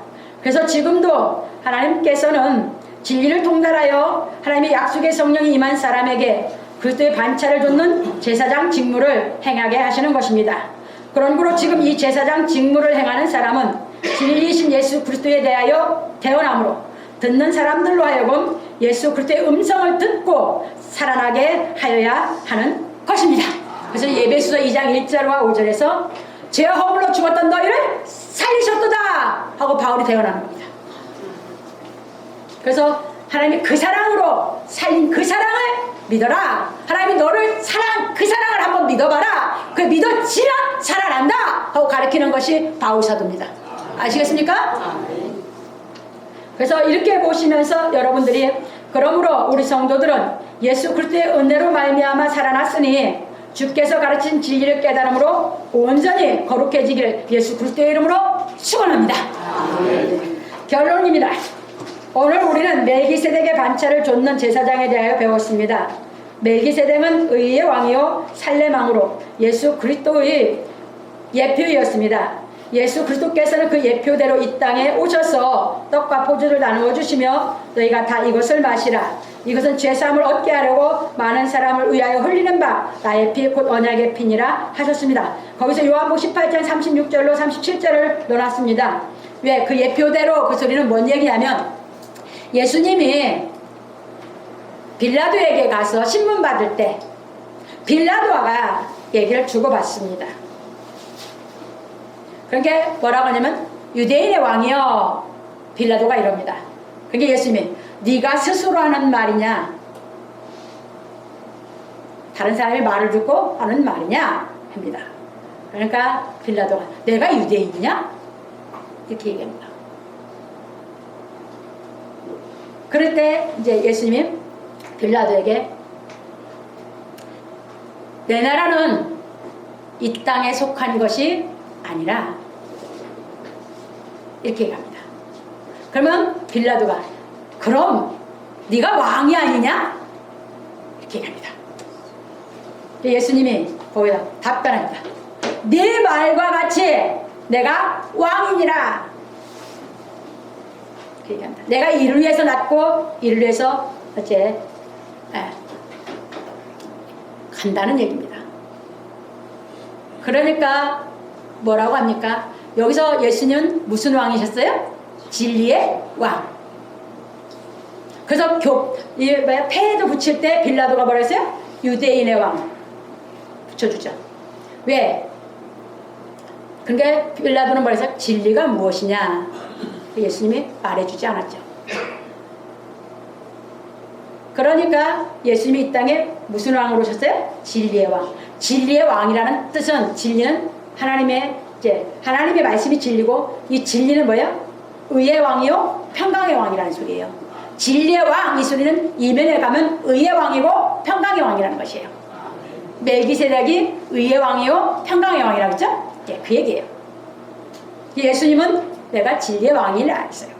그래서 지금도 하나님께서는 진리를 통달하여 하나님의 약속의 성령이 임한 사람에게 그리스도의 반차를 줬는 제사장 직무를 행하게 하시는 것입니다. 그러므로 지금 이 제사장 직무를 행하는 사람은 진리이신 예수 그리스도에 대하여 태어남으로 듣는 사람들로 하여금 예수 그리스도의 음성을 듣고 살아나게 하여야 하는 것입니다. 그래서 에베소서 2장 1절과 5절에서 죄와 허물로 죽었던 너희를 살리셨도다 하고 바울이 태어나는 겁니다. 그래서 하나님이 그 사랑으로 살린 그 사랑을 믿어라. 하나님이 너를 사랑한 그 사랑을 한번 믿어봐라. 그 믿어지면 살아난다 하고 가르치는 것이 바울 사도입니다. 아시겠습니까? 그래서 이렇게 보시면서 여러분들이 그러므로 우리 성도들은 예수 그리스도의 은혜로 말미암아 살아났으니 주께서 가르친 진리를 깨달음으로 온전히 거룩해지기를 예수 그리스도의 이름으로 축원합니다. 결론입니다. 오늘 우리는 멜기세덱의 반차를 좇는 제사장에 대하여 배웠습니다. 멜기세덱은 의의 왕이요 살렘 왕으로 예수 그리스도의 예표이었습니다. 예수 그리스도께서는 그 예표대로 이 땅에 오셔서 떡과 포도를 나누어 주시며 너희가 다 이것을 마시라. 이것은 죄사함을 얻게 하려고 많은 사람을 위하여 흘리는 바 나의 피 곧 언약의 피니라 하셨습니다. 거기서 요한복음 18장 36절로 37절을 넣어놨습니다. 왜? 그 예표대로 그 소리는 뭔 얘기냐면 예수님이 빌라도에게 가서 신문 받을 때 빌라도가 얘기를 주고받습니다. 그러니까 뭐라고 하냐면 유대인의 왕이여 빌라도가 이럽니다. 그러니까 예수님이 네가 스스로 하는 말이냐 다른 사람이 말을 듣고 하는 말이냐 합니다. 그러니까 빌라도가 내가 유대인이냐 이렇게 얘기합니다. 그럴 때 이제 예수님이 빌라도에게 내 나라는 이 땅에 속한 것이 아니라 이렇게 얘기합니다. 그러면 빌라도가 그럼 네가 왕이 아니냐? 이렇게 얘기합니다. 예수님이 거기다 답변합니다. 네 말과 같이 내가 왕이니라. 이렇게 얘기합니다. 내가 이를 위해서 낳고 이를 위해서 어째 간다는 얘기입니다. 그러니까 뭐라고 합니까? 여기서 예수님은 무슨 왕이셨어요? 진리의 왕. 그래서 폐에도 붙일 때 빌라도가 뭐라 했어요? 유대인의 왕 붙여주죠. 왜? 그러니까 빌라도는 뭐라 했어요? 진리가 무엇이냐? 예수님이 말해주지 않았죠. 그러니까 예수님이 이 땅에 무슨 왕으로 오셨어요? 진리의 왕. 진리의 왕이라는 뜻은 진리는 하나님의 말씀이 진리고 이 진리는 뭐예요? 의의 왕이요 평강의 왕이라는 소리예요. 진리의 왕 이 소리는 이면에 가면 의의 왕이고 평강의 왕이라는 것이에요. 멜기세덱이 의의 왕이요 평강의 왕이라고 했죠? 예, 그 얘기예요. 예수님은 내가 진리의 왕이라 했어요.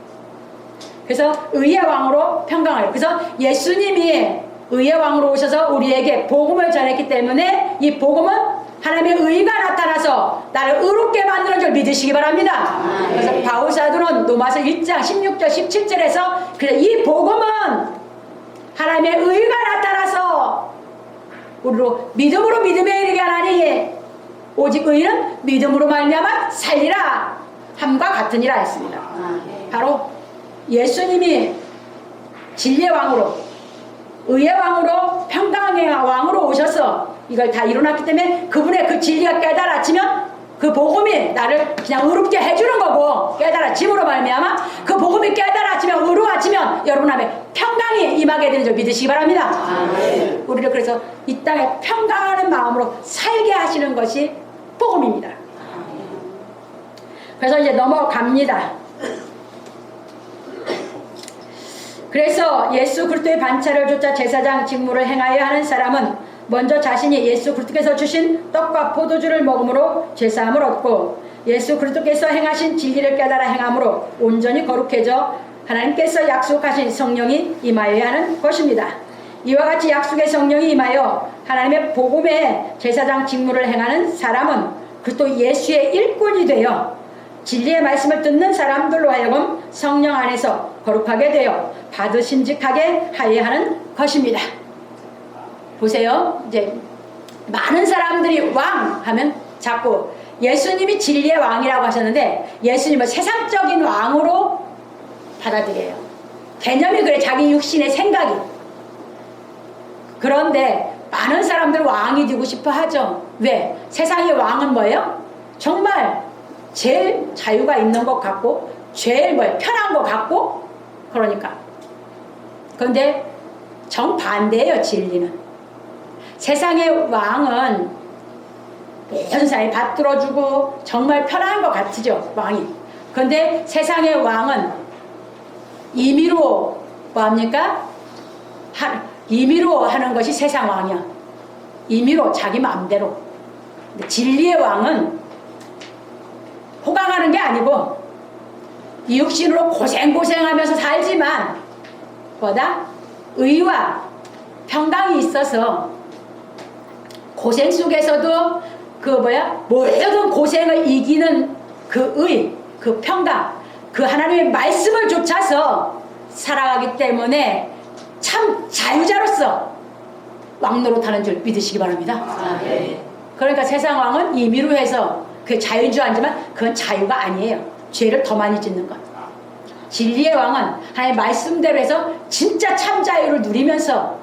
그래서 의의 왕으로 평강을. 그래서 예수님이 의의 왕으로 오셔서 우리에게 복음을 전했기 때문에 이 복음은 하나님의 의가 나타나서 나를 의롭게 만드는 줄 믿으시기 바랍니다. 그래서 바울 사도는 로마서 1장 16절 17절에서 그래서 이 복음은 하나님의 의가 나타나서 우리로 믿음으로 믿음에 이르게 하나니 오직 의는 믿음으로 말미암아 살리라 함과 같으니라 했습니다. 바로 예수님이 진리의 왕으로 의의 왕으로 평강의 왕으로 오셔서 이걸 다 이뤄놨기 때문에 그분의 그 진리가 깨달아지면 그 복음이 나를 그냥 의롭게 해주는 거고 깨달아짐으로 말미암아 그 복음이 깨달아지면 의로워지면 여러분 앞에 평강이 임하게 되는 줄 믿으시기 바랍니다. 우리를 그래서 이 땅에 평강하는 마음으로 살게 하시는 것이 복음입니다. 그래서 이제 넘어갑니다. 그래서 예수 그리스도의 반차를 좇아 제사장 직무를 행하여 하는 사람은 먼저 자신이 예수 그리스도께서 주신 떡과 포도주를 먹음으로 죄사함을 얻고 예수 그리스도께서 행하신 진리를 깨달아 행함으로 온전히 거룩해져 하나님께서 약속하신 성령이 임하여야 하는 것입니다. 이와 같이 약속의 성령이 임하여 하나님의 복음의 제사장 직무를 행하는 사람은 그리스도 예수의 일꾼이 되어 진리의 말씀을 듣는 사람들로 하여금 성령 안에서 거룩하게 되어 받으심직하게 하여야 하는 것입니다. 보세요. 이제 많은 사람들이 왕 하면 자꾸 예수님이 진리의 왕이라고 하셨는데 예수님은 세상적인 왕으로 받아들여요. 개념이 그래. 자기 육신의 생각이. 그런데 많은 사람들 왕이 되고 싶어 하죠. 왜? 세상의 왕은 뭐예요? 정말 제일 자유가 있는 것 같고 제일 편한 것 같고 그러니까. 그런데 정반대예요. 진리는. 세상의 왕은 모든 사람이 받들어주고 정말 편한 것 같죠. 왕이. 그런데 세상의 왕은 임의로 뭐합니까? 임의로 하는 것이 세상 왕이야. 임의로 자기 마음대로. 근데 진리의 왕은 호강하는 게 아니고 이 육신으로 고생하면서 살지만 뭐다? 의와 평강이 있어서 고생 속에서도 모든 고생을 이기는 그 의, 그 평강, 그 하나님의 말씀을 쫓아서 살아가기 때문에 참 자유자로서 왕노릇하는 줄 믿으시기 바랍니다. 그러니까 세상 왕은 임의로 해서 그 자유인 줄 알지만 그건 자유가 아니에요. 죄를 더 많이 짓는 것. 진리의 왕은 하나님의 말씀대로 해서 진짜 참 자유를 누리면서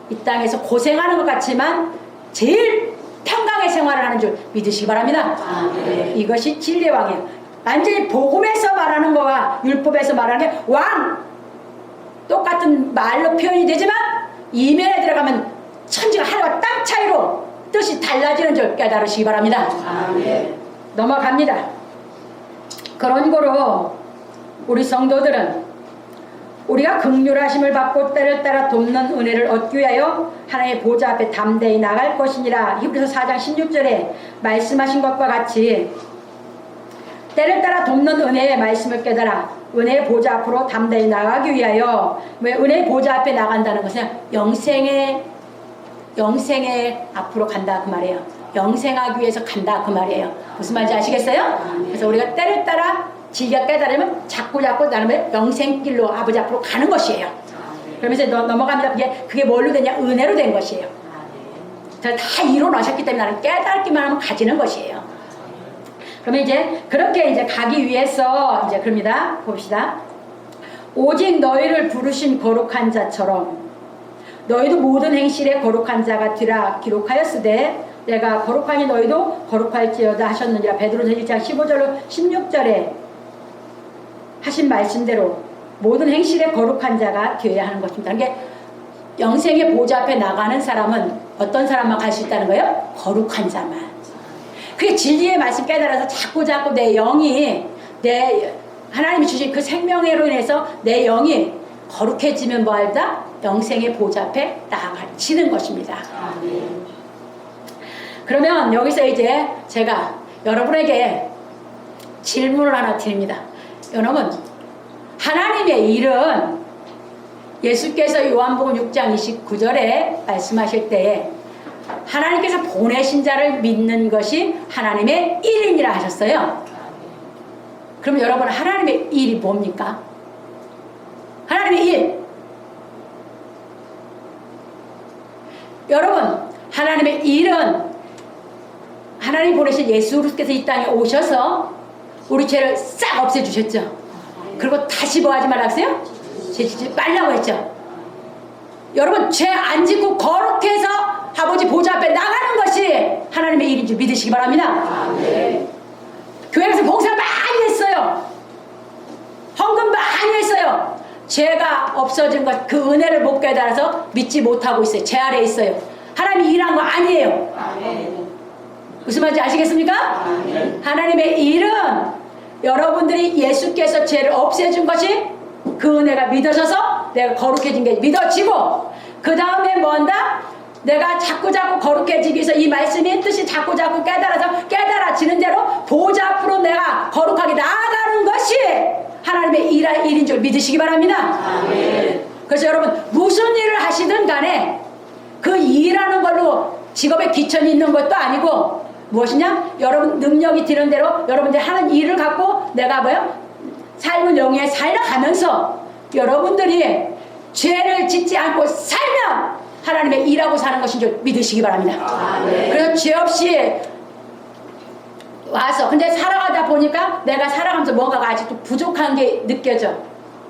이 땅에서 고생하는 것 같지만 제일 평강의 생활을 하는 줄 믿으시기 바랍니다. 이것이 진리의 왕이에요. 완전히 복음에서 말하는 거와 율법에서 말하는 게 왕! 똑같은 말로 표현이 되지만 이면에 들어가면 천지가 하늘과 땅 차이로 뜻이 달라지는 줄 깨달으시기 바랍니다. 넘어갑니다. 그런 거로 우리 성도들은 우리가 긍휼하심을 받고 때를 따라 돕는 은혜를 얻기 위하여 하나님의 보좌 앞에 담대히 나갈 것이니라. 히브리서 4장 16절에 말씀하신 것과 같이 때를 따라 돕는 은혜의 말씀을 깨달아 은혜의 보좌 앞으로 담대히 나가기 위하여. 왜 은혜의 보좌 앞에 나간다는 것은 영생의 앞으로 간다 그 말이에요. 영생하기 위해서 간다 그 말이에요. 무슨 말인지 아시겠어요? 그래서 우리가 때를 따라 지가 깨달으면 자꾸 나름의 영생길로 아버지 앞으로 가는 것이에요. 그러면서 넘어갑니다. 그게 뭘로 되냐? 은혜로 된 것이에요. 다 이뤄놓으셨기 때문에 나는 깨닫기만 하면 가지는 것이에요. 그러면 이제 그렇게 이제 가기 위해서 이제 그럽니다. 봅시다. 오직 너희를 부르신 거룩한 자처럼 너희도 모든 행실에 거룩한 자가 되라 기록하였으되 내가 거룩하니 너희도 거룩할지어다 하셨느니라. 베드로서 1장 15절로 16절에 하신 말씀대로 모든 행실에 거룩한 자가 되어야 하는 것입니다. 그러니까 영생의 보좌 앞에 나가는 사람은 어떤 사람만 갈 수 있다는 거예요? 거룩한 자만. 그게 진리의 말씀 깨달아서 자꾸 내 영이 하나님이 주신 그 생명으로 인해서 내 영이 거룩해지면 뭐할다? 영생의 보좌 앞에 나아가는 것입니다. 그러면 여기서 이제 제가 여러분에게 질문을 하나 드립니다. 여러분, 하나님의 일은 예수께서 요한복음 6장 29절에 말씀하실 때에 하나님께서 보내신 자를 믿는 것이 하나님의 일이라 하셨어요. 그럼 여러분, 하나님의 일이 뭡니까? 하나님의 일. 여러분, 하나님의 일은 하나님 보내신 예수 그리스도께서 이 땅에 오셔서 우리 죄를 싹 없애주셨죠. 그리고 다시 뭐 하지 말라고요? 죄 짓지 말라고 했죠. 여러분, 죄 안 짓고 거룩해서 아버지 보좌 앞에 나가는 것이 하나님의 일인 줄 믿으시기 바랍니다. 교회 가서 봉사 많이 했어요. 헌금 많이 했어요. 죄가 없어진 것, 그 은혜를 못 깨달아서 믿지 못하고 있어요. 죄 아래에 있어요. 하나님이 일한 거 아니에요. 무슨 말인지 아시겠습니까? 하나님의 일은 여러분들이 예수께서 죄를 없애준 것이 그 은혜가 믿어져서 내가 거룩해진 게 믿어지고, 그 다음에 뭔다? 내가 자꾸 거룩해지기 위해서 이 말씀의 뜻이 자꾸 깨달아서 깨달아지는 대로 보좌 앞으로 내가 거룩하게 나아가는 것이 하나님의 일인 줄 믿으시기 바랍니다. 그래서 여러분, 무슨 일을 하시든 간에 그 일하는 걸로 직업에 귀천이 있는 것도 아니고 무엇이냐? 여러분 능력이 되는 대로 여러분들이 하는 일을 갖고 내가 뭐요? 삶을 영위에 살아가면서 여러분들이 죄를 짓지 않고 살면 하나님의 일하고 사는 것인 줄 믿으시기 바랍니다. 그래서 죄 없이 와서 근데 살아가다 보니까 내가 살아가면서 뭔가가 아직도 부족한 게 느껴져.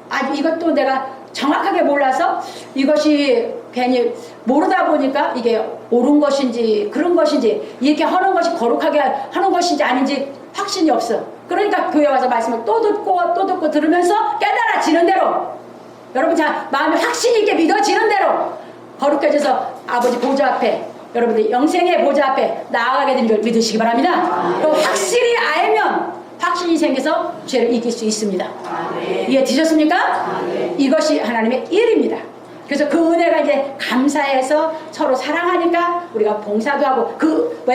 아직 이것도 내가 정확하게 몰라서 이것이 괜히 모르다 보니까 이게 옳은 것인지 그런 것인지 이렇게 하는 것이 거룩하게 하는 것인지 아닌지 확신이 없어. 그러니까 교회 와서 말씀을 또 듣고 들으면서 깨달아지는 대로 여러분 자 마음이 확신 있게 믿어지는 대로 거룩해져서 아버지 보좌 앞에 여러분들 영생의 보좌 앞에 나아가게 되는 줄 믿으시기 바랍니다. 그럼 확실히 알면 확신이 생겨서 죄를 이길 수 있습니다. 이해되셨습니까? 이것이 하나님의 일입니다. 그래서 그 은혜가 이제 감사해서 서로 사랑하니까 우리가 봉사도 하고 그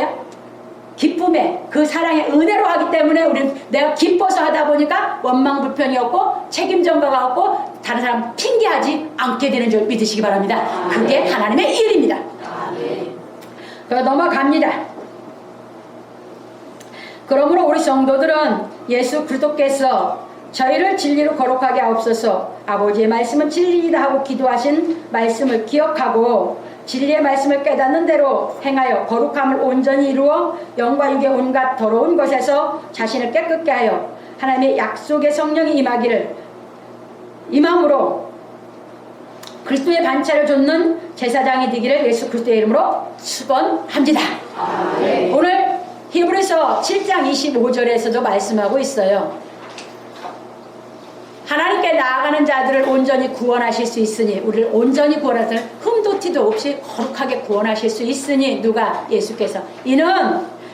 기쁨에 그 사랑의 은혜로 하기 때문에 우리는 내가 기뻐서 하다 보니까 원망 불평이 없고 책임 전가가 없고 다른 사람 핑계하지 않게 되는 줄 믿으시기 바랍니다. 그게 하나님의 일입니다. 그래서 넘어갑니다. 그러므로 우리 성도들은 예수 그리스도께서 저희를 진리로 거룩하게 하옵소서 아버지의 말씀은 진리이다 하고 기도하신 말씀을 기억하고 진리의 말씀을 깨닫는 대로 행하여 거룩함을 온전히 이루어 영과 육의 온갖 더러운 것에서 자신을 깨끗게 하여 하나님의 약속의 성령이 임함으로 그리스도의 반차를 좇는 제사장이 되기를 예수 그리스도의 이름으로 축원합니다. 오늘 히브리서 7장 25절에서도 말씀하고 있어요. 하나님께 나아가는 자들을 온전히 구원하실 수 있으니 우리를 온전히 구원하실 흠도 티도 없이 거룩하게 구원하실 수 있으니 누가? 예수께서. 이는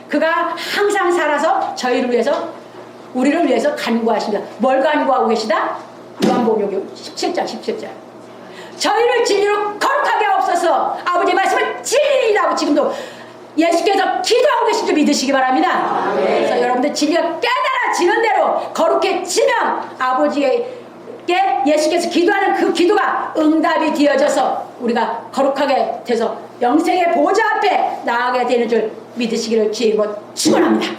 그가 항상 살아서 저희를 위해서 우리를 위해서 간구하십니다. 뭘 간구하고 계시다? 요한복음 17장 저희를 진리로 거룩하게 하옵소서 아버지의 말씀을 진리라고 지금도 예수께서 기도하고 계신 줄 믿으시기 바랍니다. 그래서 여러분들 진리가 깨달아지는 대로 거룩해지면 아버지께 예수께서 기도하는 그 기도가 응답이 되어져서 우리가 거룩하게 돼서 영생의 보좌 앞에 나아가게 되는 줄 믿으시기를 주의 이름으로 축원합니다.